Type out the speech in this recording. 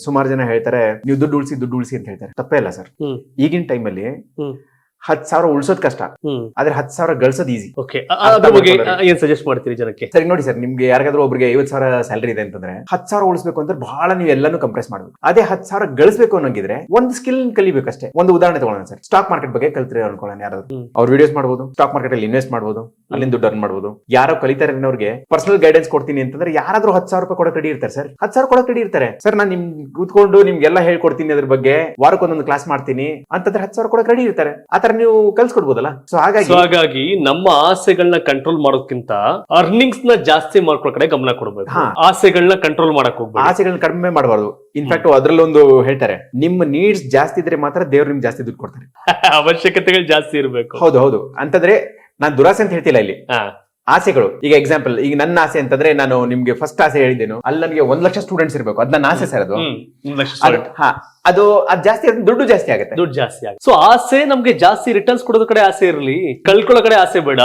ಸುಮಾರು ಜನ ಹೇಳ್ತಾರೆ ನೀವು ದುಡ್ಡು ಉಳಿಸಿ ಅಂತ ಹೇಳ್ತಾರೆ. ತಪ್ಪೇ ಇಲ್ಲ ಸರ್. ಈಗಿನ ಟೈಮಲ್ಲಿ 10,000 ಉಳಿಸೋದ್ ಕಷ್ಟ, ಆದ್ರೆ 10,000 ಗಳಿಸೋದು ಈಸಿ. ಅದ್ರ ಬಗ್ಗೆ ಏನ್ ಸಜೆಸ್ಟ್ ಮಾಡ್ತೀರಿ ಜನಕ್ಕೆ? ಸರಿ ನೋಡಿ ಸರ್, ನಿಮ್ಗೆ ಯಾರಿಗಾದ್ರೂ ಒಬ್ರಿಗೆ 50,000 ಸ್ಯಾಲರಿ ಇದೆ ಅಂತಂದ್ರೆ 10,000 ಉಳಿಸಬೇಕು ಅಂದ್ರೆ ಬಹಳ ನೀವು ಎಲ್ಲಾನು ಕಂಪ್ರೆಸ್ ಮಾಡಬೇಕು. ಅದೇ 10,000 ಗಳಿಸಬೇಕು ಅನ್ನೋಂಗಿದ್ರೆ ಒಂದು ಸ್ಕಿಲ್ ಕಲಿಬೇಕಷ್ಟೇ. ಒಂದು ಉದಾಹರಣೆ ತಗೊಳ್ಳೋಣ ಸರ್. ಸ್ಟಾಕ್ ಮಾರ್ಕೆಟ್ ಬಗ್ಗೆ ಕಲ್ತ್ರೆ ಅನ್ಕೊಳ್ಳೋಣ, ಯಾರಾದ್ರು ಅವ್ರು ವಿಡಿಯೋಸ್ ಮಾಡ್ಬೋದು, ಸ್ಟಾಕ್ ಮಾರ್ಕೆಟ್ ಅಲ್ಲಿ ಇನ್ವೆಸ್ಟ್ ಮಾಡ್ಬೋದು, ಅಲ್ಲಿಂದ ದುಡ್ಡು ಅರ್ನ್ ಮಾಡ್ಬೋದು. ಯಾರೋ ಕಲಿತಾರೆ ಅನ್ನೋರಿಗೆ ಪರ್ಸನಲ್ ಗೈಡೆನ್ಸ್ ಕೊಡ್ತೀನಿ ಅಂತಂದ್ರೆ ಯಾರಾದ್ರೂ 10,000 ರೂಪಾಯಿ ಕೊಡಕ್ ರೆಡಿ ಇರ್ತಾರೆ ಸರ್. 10,000 ಕೊಡಕ್ ರೆಡಿ ಇರ್ತಾರೆ ಸರ್. ನಾನು ನಿಮ್ ಕೂತ್ಕೊಂಡು ನಿಮ್ಗೆಲ್ಲ ಹೇಳ್ಕೊಡ್ತೀನಿ, ಅದ್ರ ಬಗ್ಗೆ ವಾರಕ್ಕೊಂದೊಂದು ಕ್ಲಾಸ್ ಮಾಡ್ತೀನಿ ಅಂತಂದ್ರೆ 10,000 ಕೊಡಕ್ ರೆಡಿ ಇರ್ತಾರೆ. ಆತರ ನೀವು ಕಲ್ಸ್ಕೊಡ್ಬೋದಲ್ಲ. ಸೊ ಹಾಗಾಗಿ ನಮ್ಮ ಆಸೆಗಳನ್ನ ಕಂಟ್ರೋಲ್ ಮಾಡೋದಕ್ಕಿಂತ ಅರ್ನಿಂಗ್ಸ್ ನ ಜಾಸ್ತಿ ಮಾಡ್ಕೊಳ್ಳೋ ಕಡೆ ಗಮನ ಕೊಡಬೇಕು. ಆಸೆಗಳನ್ನ ಕಂಟ್ರೋಲ್ ಮಾಡಕ್ ಹೋಗ್ಬೇಕು, ಆಸೆಗಳನ್ನ ಕಡಿಮೆ ಮಾಡಬಾರ್ದು. ಇನ್ಫ್ಯಾಕ್ಟ್ ಅದ್ರಲ್ಲೊಂದು ಹೇಳ್ತಾರೆ, ನಿಮ್ಮ ನೀಡ್ಸ್ ಜಾಸ್ತಿ ಇದ್ರೆ ಮಾತ್ರ ದೇವ್ರು ನಿಮ್ಗೆ ಜಾಸ್ತಿ ದುಡ್ಡು ಕೊಡ್ತಾರೆ. ಅವಶ್ಯಕತೆಗಳು ಜಾಸ್ತಿ ಇರಬೇಕು. ಹೌದು. ಅಂತಂದ್ರೆ ನಾನ್ ದುರಾಸೆ ಅಂತ ಹೇಳ್ತಿಲ್ಲ ಇಲ್ಲಿ, ಆಸೆಗಳು. ಈಗ ಎಕ್ಸಾಂಪಲ್, ಈಗ ನನ್ನ ಆಸೆ ಅಂತಂದ್ರೆ ನಾನು ನಿಮ್ಗೆ ಫಸ್ಟ್ ಆಸೆ ಹೇಳಿದ್ದೇನು, ಅಲ್ಲಿ ನನಗೆ 1,00,000 ಸ್ಟೂಡೆಂಟ್ಸ್ ಇರಬೇಕು. ಅದ್ ನನ್ನ ಆಸೆ ಸರ್. ಅದು ಜಾಸ್ತಿ ದುಡ್ಡು ಜಾಸ್ತಿ ಆಗುತ್ತೆ. ಸೊ ಆಸೆ ನಮ್ಗೆ ಜಾಸ್ತಿ ರಿಟರ್ನ್ಸ್ ಕೊಡೋದ್ ಕಡೆ ಆಸೆ ಇರಲಿ, ಕಳ್ಕೊಳ್ಳೋ ಕಡೆ ಆಸೆ ಬೇಡ.